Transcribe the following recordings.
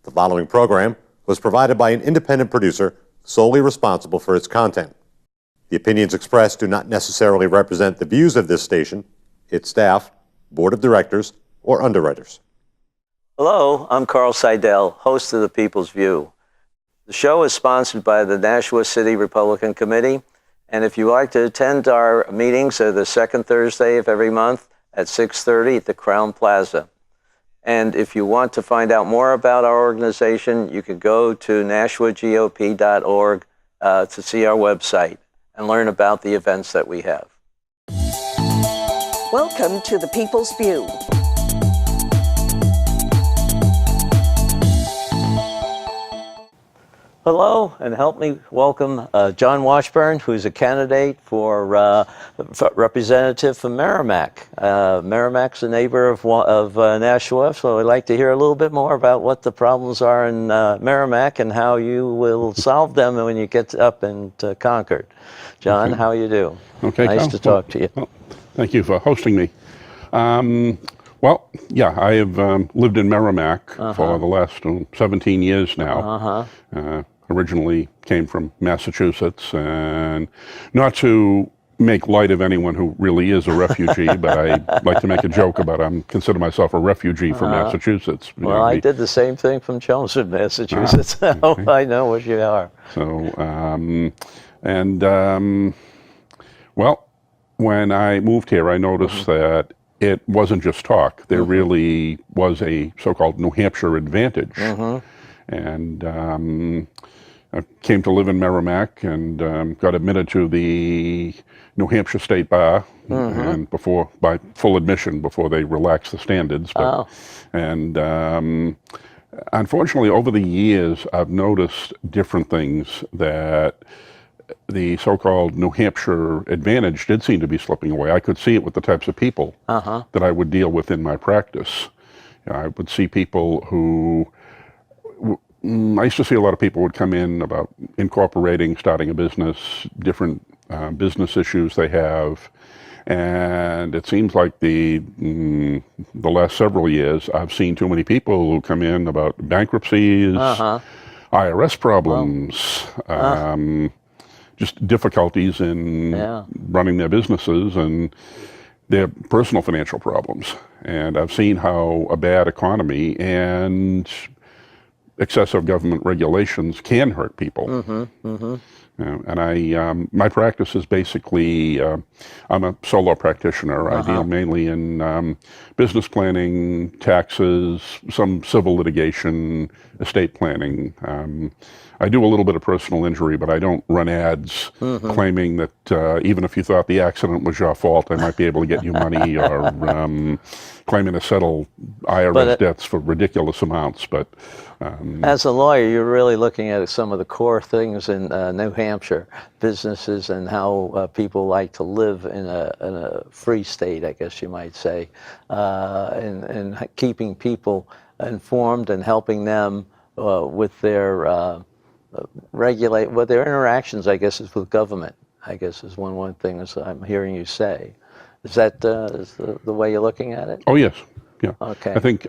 The following program was provided by an independent producer solely responsible for its content. The opinions expressed do not necessarily represent the views of this station, its staff, board of directors, or underwriters. Hello, I'm Carl Seidel, host of The People's View. The show is sponsored by the Nashua City Republican Committee, and if you like to attend our meetings, they're the second Thursday of every month at 6:30 at the Crown Plaza. And if you want to find out more about our organization, you can go to nashuagop.org to see our website and learn about the events that we have. Welcome to The People's View. Hello, and help me welcome John Washburn, who's a candidate for representative from Merrimack. Merrimack's a neighbor of Nashua, so I'd like to hear a little bit more about what the problems are in Merrimack and how you will solve them when you get up into Concord. John, okay. How you do? Okay, nice Carl. to talk to you. Well, thank you for hosting me. Well, yeah, I have lived in Merrimack for the last 17 years now. Originally came from Massachusetts, and not to make light of anyone who really is a refugee, but I like to make a joke about I consider myself a refugee from Massachusetts. Well, I did the same thing from Chelmsford, Massachusetts, so I know what you are. So, well, when I moved here, I noticed that it wasn't just talk. There really was a so-called New Hampshire advantage. And I came to live in Merrimack and got admitted to the New Hampshire State Bar and by full admission before they relaxed the standards. But, and unfortunately, over the years, I've noticed different things that the so-called New Hampshire advantage did seem to be slipping away. I could see it with the types of people that I would deal with in my practice. I would see people who I used to see a lot of people would come in about incorporating, starting a business, different business issues they have. And it seems like the last several years, I've seen too many people who come in about bankruptcies, IRS problems, just difficulties in running their businesses and their personal financial problems. And I've seen how a bad economy and excessive government regulations can hurt people. And my practice is basically, I'm a solo practitioner. I deal mainly in business planning, taxes, some civil litigation, estate planning. I do a little bit of personal injury, but I don't run ads claiming that even if you thought the accident was your fault, I might be able to get you money, or claiming to settle IRS debts for ridiculous amounts. But as a lawyer, you're really looking at some of the core things in New Hampshire, businesses and how people like to live in a free state, I guess you might say, and keeping people informed and helping them with their with their interactions, I guess, is with government, I guess is one thing as I'm hearing you say. Is that is the way you're looking at it? Oh, yes. Yeah. Okay. I think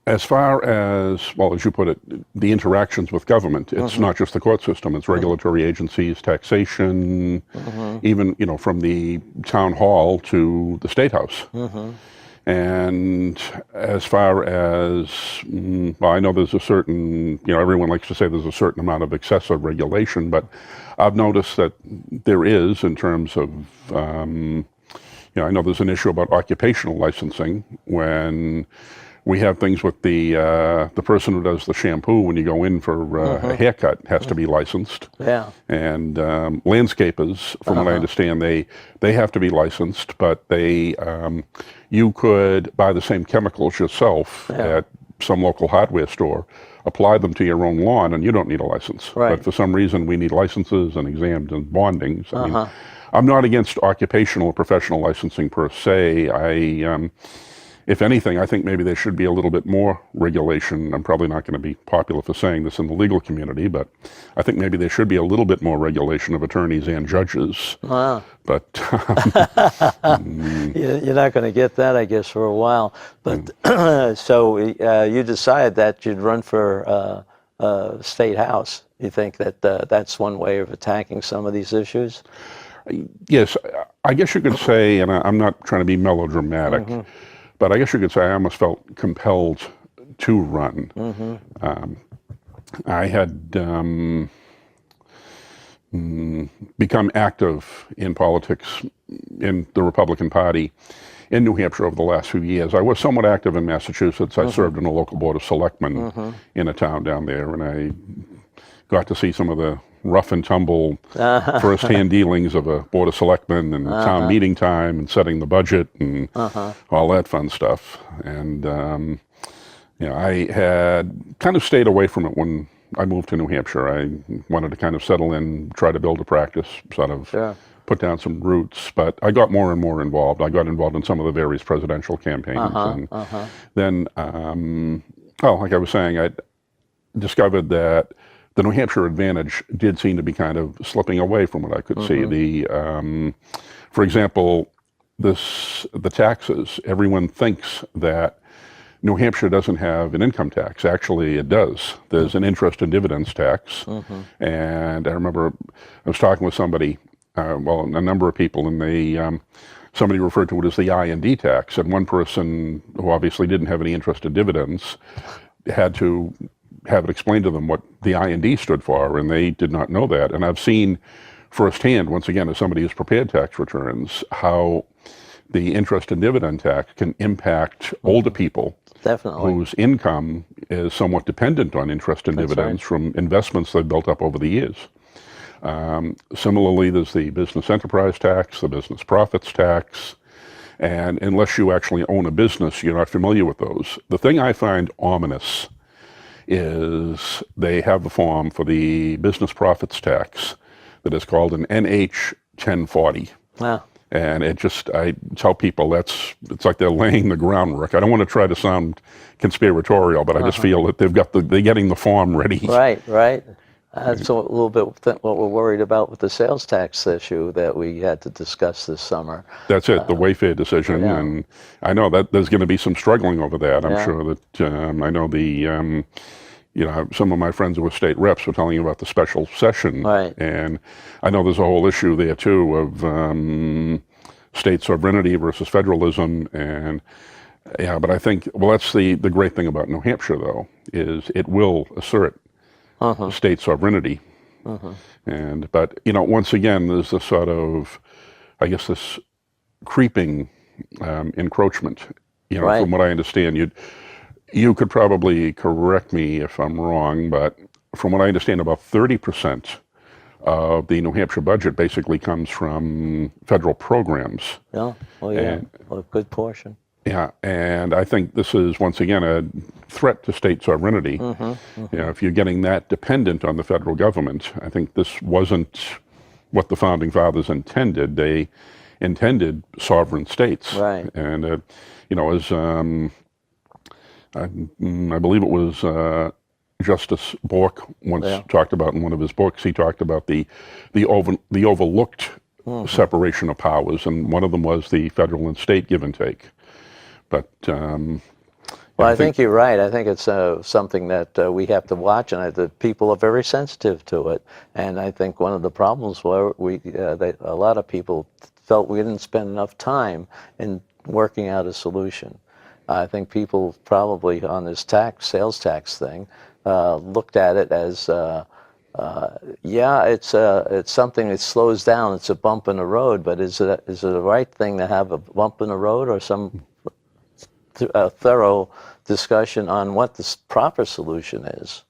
as far as, well, as you put it, the interactions with government, it's not just the court system, it's regulatory agencies, taxation, even, from the town hall to the State House. And as far as, well, I know there's a certain, everyone likes to say there's a certain amount of excessive regulation, but I've noticed that there is in terms of, I know there's an issue about occupational licensing when we have things with the person who does the shampoo when you go in for a haircut has to be licensed. Yeah. And landscapers, from what I understand, they have to be licensed, but you could buy the same chemicals yourself at some local hardware store, apply them to your own lawn, and you don't need a license. Right. But for some reason, we need licenses and exams and bondings. I mean, I'm not against occupational or professional licensing per se. if anything, I think maybe there should be a little bit more regulation. I'm probably not going to be popular for saying this in the legal community, but I think maybe there should be a little bit more regulation of attorneys and judges. Wow. But You're not going to get that, I guess, for a while. But so you decided that you'd run for state house. You think that that's one way of attacking some of these issues? yes, I guess you could say, and I'm not trying to be melodramatic, but I guess you could say I almost felt compelled to run. I had become active in politics in the Republican Party in New Hampshire over the last few years. I was somewhat active in Massachusetts. I served in a local board of selectmen in a town down there, and I got to see some of the rough and tumble first-hand dealings of a board of selectmen and town meeting time and setting the budget and all that fun stuff. And I had kind of stayed away from it when I moved to New Hampshire. I wanted to kind of settle in, try to build a practice, sort of put down some roots, but I got more and more involved. I got involved in some of the various presidential campaigns. And then, like I was saying, I discovered that the New Hampshire advantage did seem to be kind of slipping away from what I could see. For example, the taxes. Everyone thinks that New Hampshire doesn't have an income tax. Actually, it does. There's an interest and dividends tax. And I remember I was talking with somebody, a number of people, and somebody referred to it as the I&D tax. And one person who obviously didn't have any interest in dividends had to have it explained to them what the I&D stood for, and they did not know that. And I've seen firsthand, once again, as somebody who's prepared tax returns, how the interest and dividend tax can impact older people whose income is somewhat dependent on interest and dividends from investments they've built up over the years. Similarly, there's the business enterprise tax, the business profits tax, and unless you actually own a business, you're not familiar with those. The thing I find ominous is they have a form for the business profits tax that is called an NH 1040. Wow. And I tell people it's like they're laying the groundwork. I don't want to try to sound conspiratorial, but I just feel that they're getting the form ready. Right. That's a little bit what we're worried about with the sales tax issue that we had to discuss this summer. That's it, the Wayfair decision, and I know that there's going to be some struggling over that. I'm sure that I know some of my friends who were state reps were telling you about the special session, and I know there's a whole issue there too of state sovereignty versus federalism, and but I think that's the great thing about New Hampshire though, is it will assert state sovereignty, but once again there's this sort of, I guess, this creeping encroachment. From what I understand, you could probably correct me if I'm wrong, but from what I understand, about 30% of the New Hampshire budget basically comes from federal programs. A good portion. Yeah, and I think this is, once again, a threat to state sovereignty. If you're getting that dependent on the federal government, I think this wasn't what the Founding Fathers intended. They intended sovereign states. Right. And, as I believe it was Justice Bork once talked about in one of his books, he talked about the overlooked separation of powers, and one of them was the federal and state give and take. But I think you're right. I think it's something that we have to watch, and the people are very sensitive to it. And I think one of the problems were a lot of people felt we didn't spend enough time in working out a solution. I think people probably on this sales tax thing looked at it as it's something that slows down. It's a bump in the road, but is it the right thing to have a bump in the road, or some thorough discussion on what the proper solution is?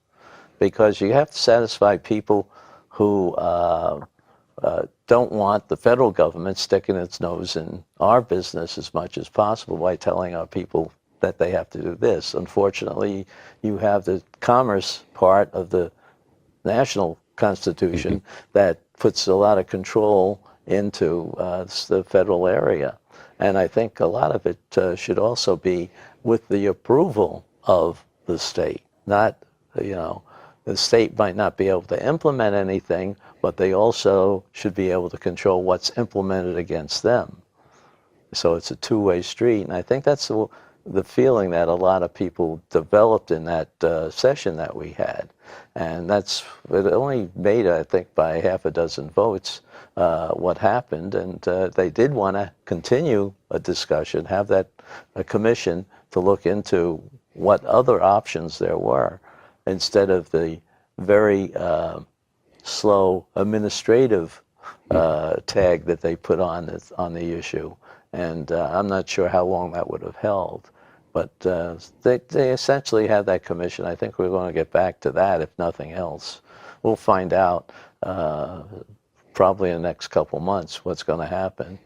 Because you have to satisfy people who don't want the federal government sticking its nose in our business as much as possible by telling our people that they have to do this. Unfortunately, you have the commerce part of the national constitution that puts a lot of control into the federal area. And I think a lot of it should also be with the approval of the state. Not, the state might not be able to implement anything, but they also should be able to control what's implemented against them. So it's a two-way street, and I think that's the feeling that a lot of people developed in that session that we had. And it only made, I think, by half a dozen votes what happened, and they did want to continue a discussion, have a commission to look into what other options there were, instead of the very slow administrative tag that they put on the issue. And I'm not sure how long that would have held. But they essentially had that commission. I think we're going to get back to that, if nothing else. We'll find out probably in the next couple months what's going to happen,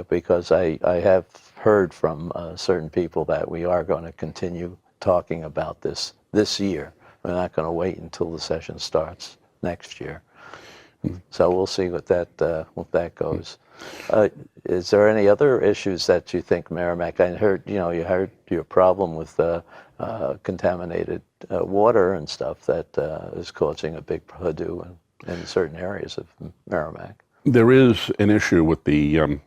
because I have heard from certain people that we are going to continue talking about this year. We're not going to wait until the session starts next year. So we'll see what that goes. Is there any other issues that you think, Merrimack? I heard, you heard your problem with contaminated water and stuff that is causing a big hoodoo in certain areas of Merrimack. There is an issue with the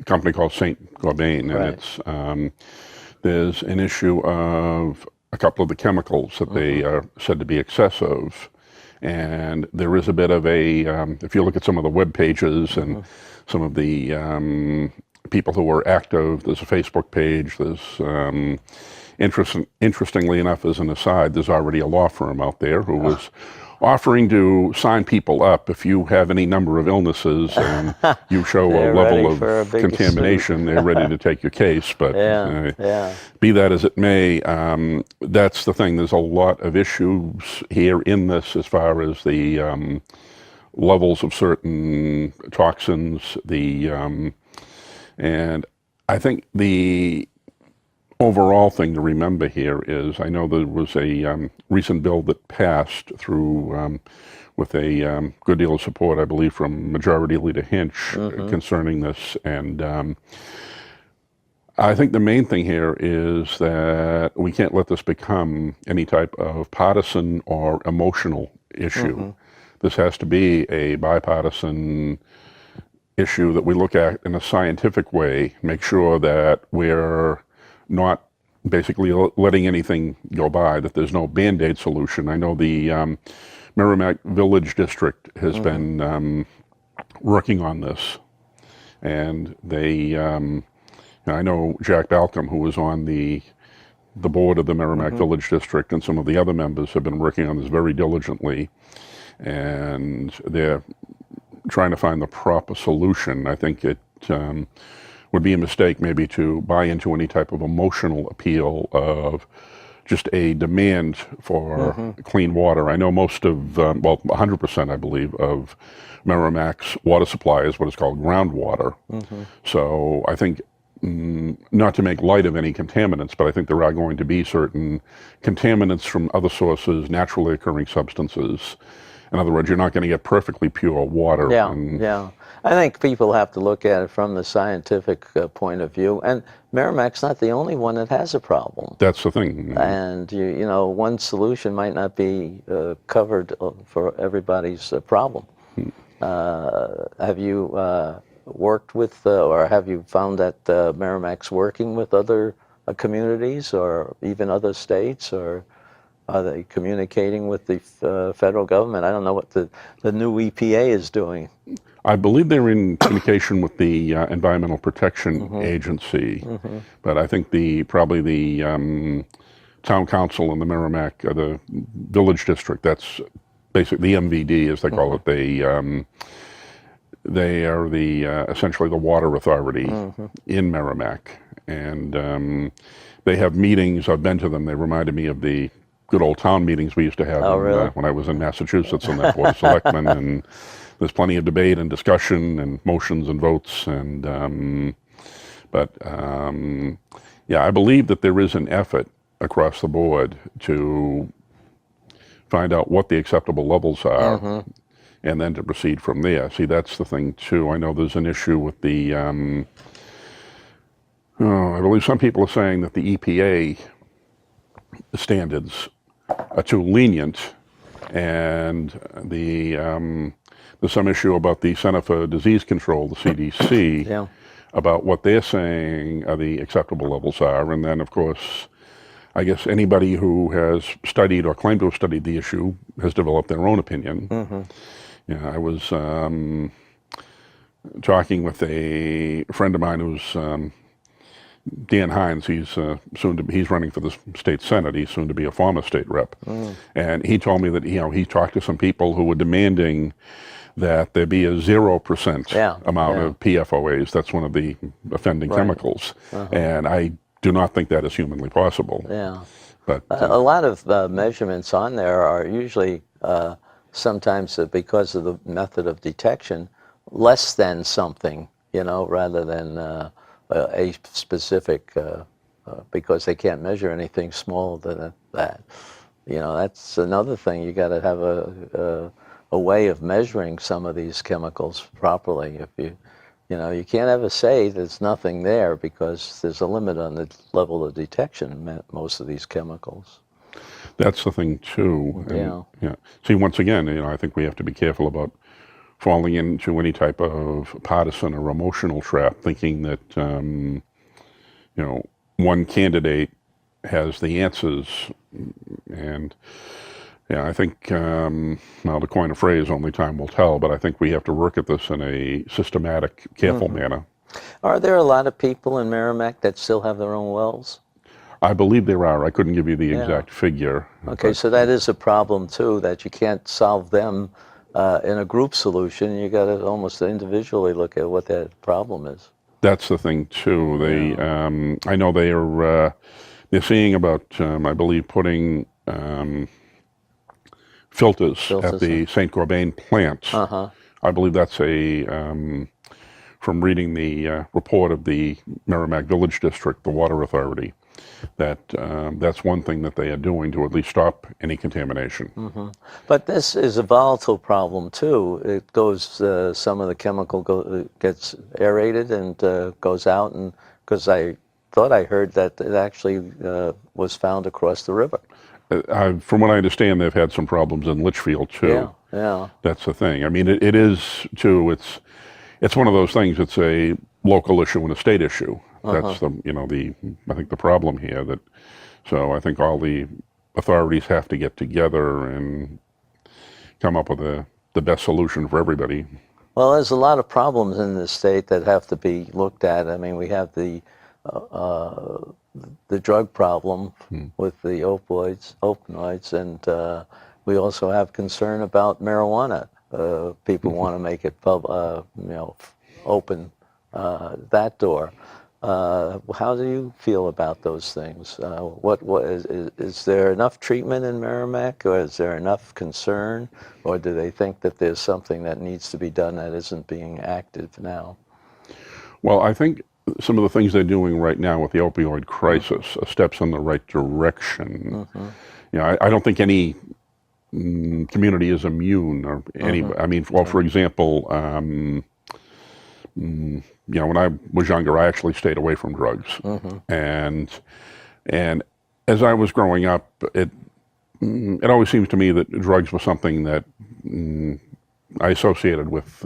company called St. Gobain, and Right. There's an issue of a couple of the chemicals that they are said to be excessive. And there is a bit of a, if you look at some of the web pages and some of the people who are active, there's a Facebook page, there's, interestingly enough, as an aside, there's already a law firm out there who was offering to sign people up if you have any number of illnesses and you show a level of contamination, they're ready to take your case. But be that as it may, that's the thing. There's a lot of issues here in this as far as the levels of certain toxins, and I think the overall thing to remember here is, I know there was a recent bill that passed through with a good deal of support, I believe, from Majority Leader Hinch concerning this. And I think the main thing here is that we can't let this become any type of partisan or emotional issue. This has to be a bipartisan issue that we look at in a scientific way, make sure that we're not basically letting anything go by, that there's no Band-Aid solution. I know the Merrimack Village District has been working on this, and they, I know Jack Balcom, who was on the board of the Merrimack Village District, and some of the other members have been working on this very diligently, and they're trying to find the proper solution. I think it would be a mistake maybe to buy into any type of emotional appeal of just a demand for clean water. I know most of, well, 100%, I believe, of Merrimack's water supply is what is called groundwater. So I think, not to make light of any contaminants, but I think there are going to be certain contaminants from other sources, naturally occurring substances. In other words, you're not going to get perfectly pure water. Yeah. I think people have to look at it from the scientific point of view. And Merrimack's not the only one that has a problem. That's the thing. And, one solution might not be covered for everybody's problem. Have you worked with, or have you found that Merrimack's working with other communities or even other states, or are they communicating with the federal government? I don't know what the new EPA is doing. I believe they're in communication with the Environmental Protection Agency, but I think probably the town council in the Merrimack, the village district, that's basically the MVD, as they call it. They are essentially the water authority in Merrimack, and they have meetings. I've been to them. They reminded me of the good old town meetings we used to have when I was in Massachusetts on that Board of Selectmen, and there's plenty of debate and discussion and motions and votes, and I believe that there is an effort across the board to find out what the acceptable levels are, and then to proceed from there. See, that's the thing too. I know there's an issue with the I believe some people are saying that the EPA standards are too lenient, and there's some issue about the Center for Disease Control, the CDC, Yeah. about what they're saying the acceptable levels are. And then, of course, I guess anybody who has studied or claimed to have studied the issue has developed their own opinion. Yeah, I was talking with a friend of mine who's Dan Hines. He's he's running for the state senate. He's soon to be a former state rep, and he told me that he talked to some people who were demanding that there be a 0% amount of PFOAs. That's one of the offending chemicals, and I do not think that is humanly possible. Yeah. But A lot of measurements on there are usually sometimes because of the method of detection, less than something, rather than a specific, because they can't measure anything smaller than that. That's another thing. You got to have a way of measuring some of these chemicals properly. If you can't ever say there's nothing there, because there's a limit on the level of detection in most of these chemicals. that's the thing too. And, Yeah. See, once again, I think we have to be careful about falling into any type of partisan or emotional trap, thinking that one candidate has the answers. And I think, well, to coin a phrase, only time will tell, but I think we have to work at this in a systematic, careful manner. Are there a lot of people in Merrimack that still have their own wells? I believe there are. I couldn't give you the exact figure. Okay, so that is a problem too, that you can't solve them in a group solution. You got to almost individually look at what that problem is. That's the thing too. They, I know they're seeing about, I believe, putting filters at the St. Gobain plant. I believe that's from reading the report of the Merrimack Village District, the Water Authority, that's one thing that they are doing to at least stop any contamination. But this is a volatile problem too. It goes, some of the chemical gets aerated and goes out, and because I thought I heard that it actually was found across the river. From what I understand, they've had some problems in Litchfield too. Yeah. That's the thing. I mean, it is too. It's one of those things. It's a local issue and a state issue. That's I think the problem here. So I think all the authorities have to get together and come up with the best solution for everybody. Well, there's a lot of problems in this state that have to be looked at. I mean, we have the drug problem with the opioids, and we also have concern about marijuana. People want to make it open that door. How do you feel about those things? What is there enough treatment in Merrimack, or is there enough concern, or do they think that there's something that needs to be done that isn't being active now? Well, I think some of the things they're doing right now with the opioid crisis are steps in the right direction. I don't think any community is immune, or any. I mean, well, for example, when I was younger, I actually stayed away from drugs, and as I was growing up, it always seems to me that drugs was something that I associated with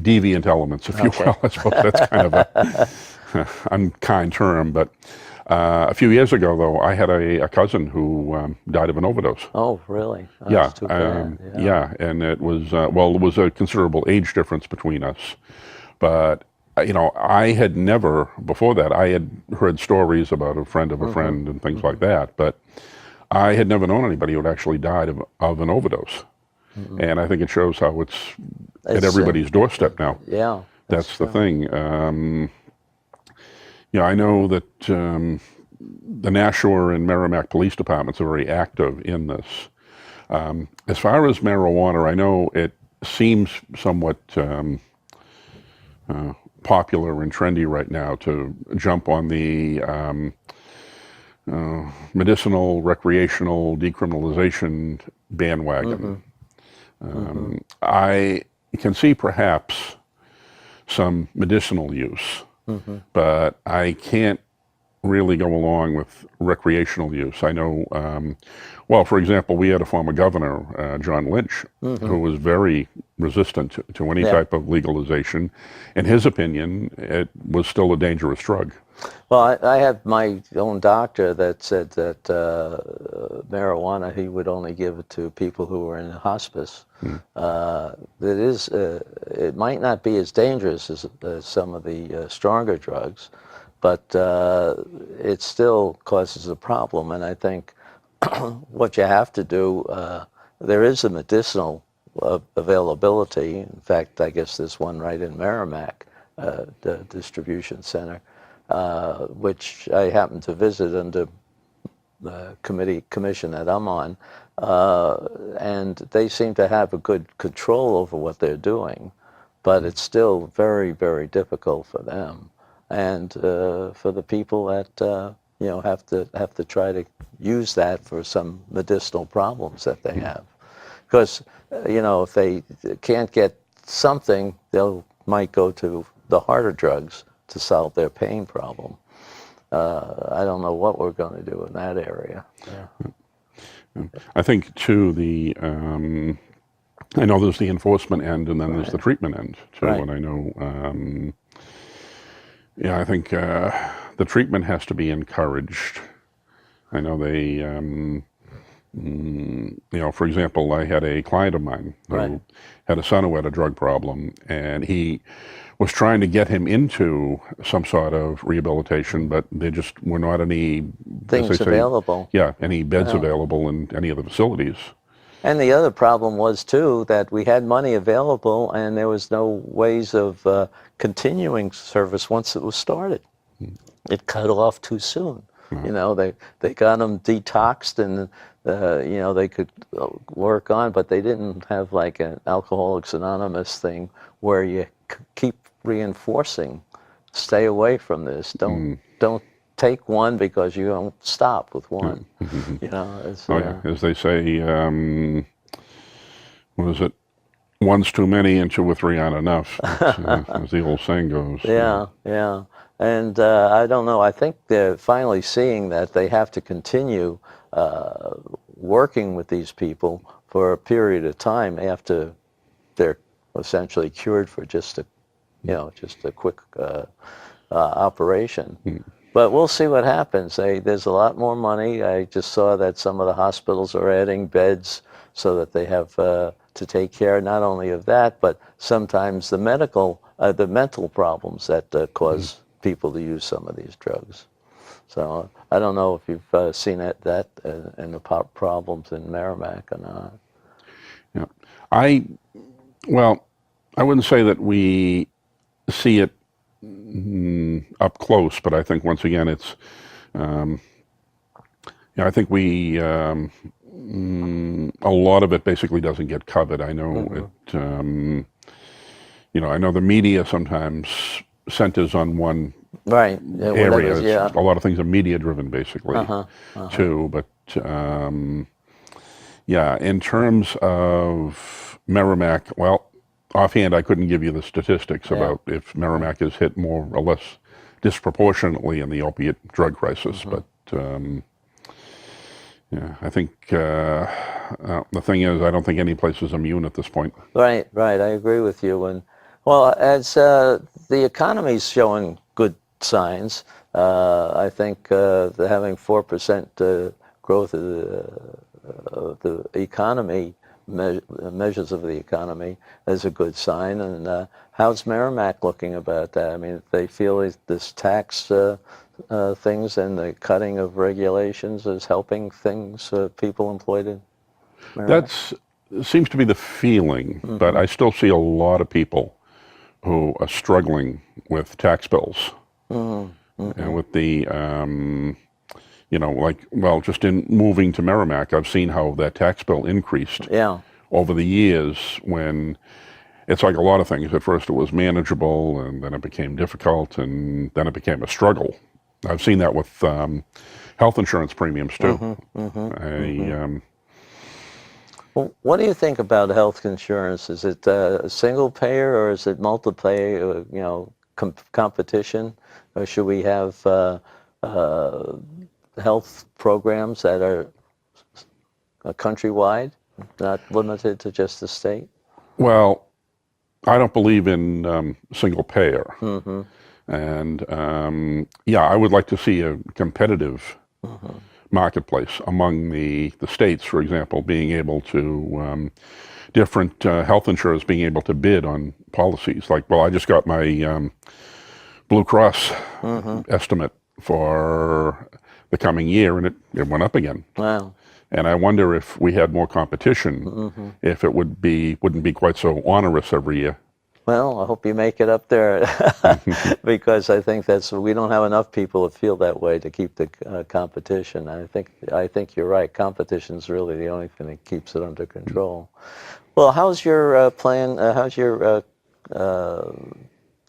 deviant elements, if you will. I suppose that's kind of a unkind term, but a few years ago, though, I had a cousin who died of an overdose. Oh, really? Oh, Yeah, that's too bad. and it was it was a considerable age difference between us, but I had never before that. I had heard stories about a friend of a friend and things like that, but I had never known anybody who had actually died of an overdose. And I think it shows how it's at everybody's doorstep now. Yeah, that's the thing. I know that the Nashua and Merrimack police departments are very active in this. As far as marijuana, I know it seems somewhat popular and trendy right now to jump on the medicinal, recreational decriminalization bandwagon. I can see perhaps some medicinal use but I can't really go along with recreational use. I know, well, for example, we had a former governor, John Lynch, who was very resistant to any Yeah. type of legalization. In his opinion, it was still a dangerous drug. Well, I have my own doctor that said that marijuana, he would only give it to people who were in hospice. It might not be as dangerous as some of the stronger drugs, but it still causes a problem. And I think what you have to do, there is a medicinal availability. In fact, I guess there's one right in Merrimack, the distribution center, which I happened to visit under the commission that I'm on, and they seem to have a good control over what they're doing, but it's still very, very difficult for them, and for the people that have to try to use that for some medicinal problems that they have, because if they can't get something, they'll might go to the harder drugs to solve their pain problem. I don't know what we're going to do in that area. Yeah. I think too, I know there's the enforcement end, and then there's the treatment end too. Right. And I know, I think the treatment has to be encouraged. I know they, for example, I had a client of mine who Right. had a son who had a drug problem, and he was trying to get him into some sort of rehabilitation, but there just were not any, as Things they say, available. yeah, any beds Yeah. available in any of the facilities. And the other problem was, too, that we had money available and there was no ways of continuing service once it was started. It cut off too soon. They got them detoxed and, they could work on, but they didn't have like an Alcoholics Anonymous thing where you keep reinforcing, stay away from this. Don't take one because you don't stop with one. It's, As they say, what is it? One's too many and two or three aren't enough, as the old saying goes. Yeah. And I don't know, I think they're finally seeing that they have to continue working with these people for a period of time after they're essentially cured for just a quick operation. But we'll see what happens. There's a lot more money. I just saw that some of the hospitals are adding beds so that they have to take care not only of that, but sometimes the mental problems that cause people to use some of these drugs. So I don't know if you've seen that and the problems in Merrimack or not. Yeah, I wouldn't say that we see it up close, but I think once again it's, I think we, a lot of it basically doesn't get covered. I know it, I know the media sometimes centers on one Right. area. Yeah. A lot of things are media driven basically too, but in terms of Merrimack, well, offhand, I couldn't give you the statistics about if Merrimack is hit more or less disproportionately in the opiate drug crisis, but I think the thing is, I don't think any place is immune at this point. Right. I agree with you. And well, as the economy's showing good signs, I think having 4% growth of the economy, measures of the economy, is a good sign. And how's Merrimack looking about that? I mean, they feel this tax things and the cutting of regulations is helping things, people employed in Merrimack? That seems to be the feeling, but I still see a lot of people who are struggling with tax bills and with the, just in moving to Merrimack, I've seen how that tax bill increased over the years when it's like a lot of things. At first it was manageable, and then it became difficult, and then it became a struggle. I've seen that with health insurance premiums too. Well, what do you think about health insurance? Is it a single payer or is it multi-payer, competition, or should we have health programs that are countrywide, not limited to just the state? Well, I don't believe in single payer. And yeah, I would like to see a competitive marketplace among the states, for example, being able to, different health insurers being able to bid on policies. Like, well, I just got my Blue Cross estimate for the coming year, and it went up again. Wow. And I wonder if we had more competition, if it wouldn't be quite so onerous every year. Well, I hope you make it up there, because I think we don't have enough people that feel that way to keep the competition. I think you're right. Competition's really the only thing that keeps it under control. Well, how's your plan? How's your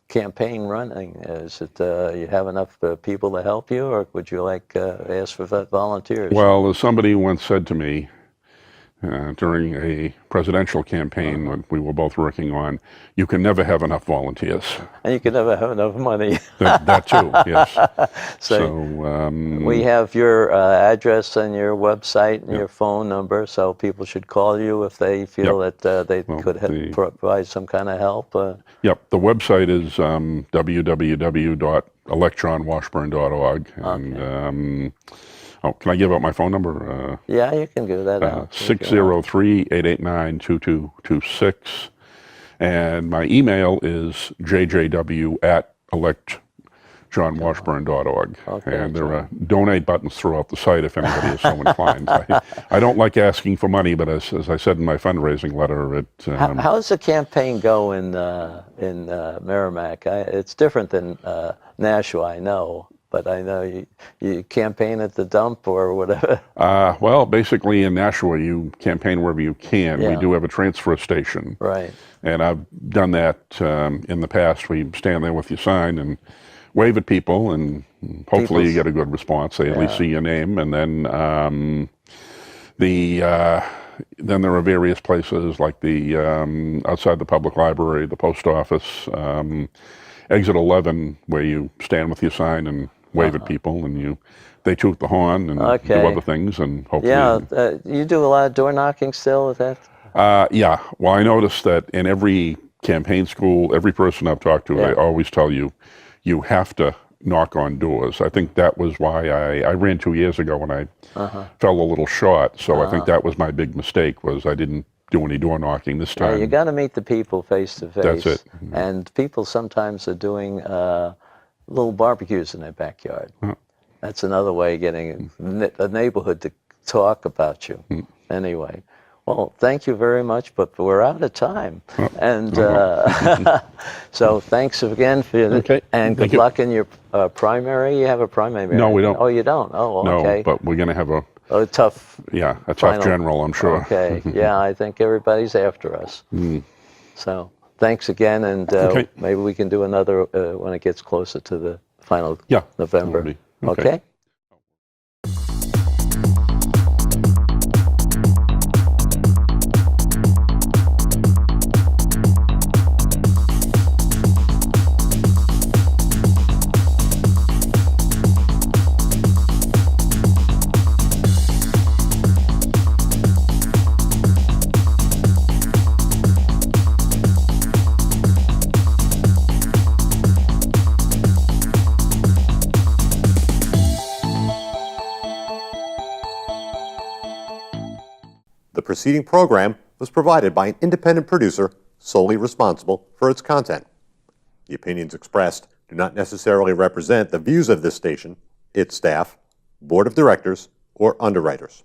campaign running? Is it you have enough people to help you, or would you like ask for volunteers? Well, as somebody once said to me during a presidential campaign that we were both working on, you can never have enough volunteers. And you can never have enough money. That too, yes. So we have your address and your website and your phone number, so people should call you if they feel that they could provide some kind of help. Yep, the website is www.electjohnwashburn.org. And oh, can I give out my phone number? Yeah, you can give that out. 603-889-2226. And my email is jjw@electjohnwashburn.org. Okay, and there are donate buttons throughout the site if anybody is so inclined. I don't like asking for money, but as I said in my fundraising letter, how does the campaign go in Merrimack? It's different than Nashua, I know. But I know you campaign at the dump or whatever. Well, basically in Nashua, you campaign wherever you can. Yeah. We do have a transfer station. Right. And I've done that in the past. We stand there with your sign and wave at people, and hopefully you get a good response. They at least see your name. And then then there are various places like the outside the public library, the post office, exit 11, where you stand with your sign and wave at people, and they toot the horn and do other things, and hopefully. Yeah, you do a lot of door knocking still with that? Yeah. Well, I noticed that in every campaign school, every person I've talked to, they always tell you, you have to knock on doors. I think that was why I ran 2 years ago when I fell a little short. So I think that was my big mistake, was I didn't do any door knocking this time. Yeah, you got to meet the people face to face. That's it. And people sometimes are doing little barbecues in their backyard. That's another way of getting a neighborhood to talk about you. Anyway, well, thank you very much, but we're out of time. And so thanks again and good luck in your primary. You have a primary? No, we don't. Oh, you don't? Oh, okay. No, but we're going to have a tough general, I'm sure. Okay, yeah, I think everybody's after us. So thanks again, and maybe we can do another when it gets closer to the final November. Okay. The preceding program was provided by an independent producer solely responsible for its content. The opinions expressed do not necessarily represent the views of this station, its staff, board of directors, or underwriters.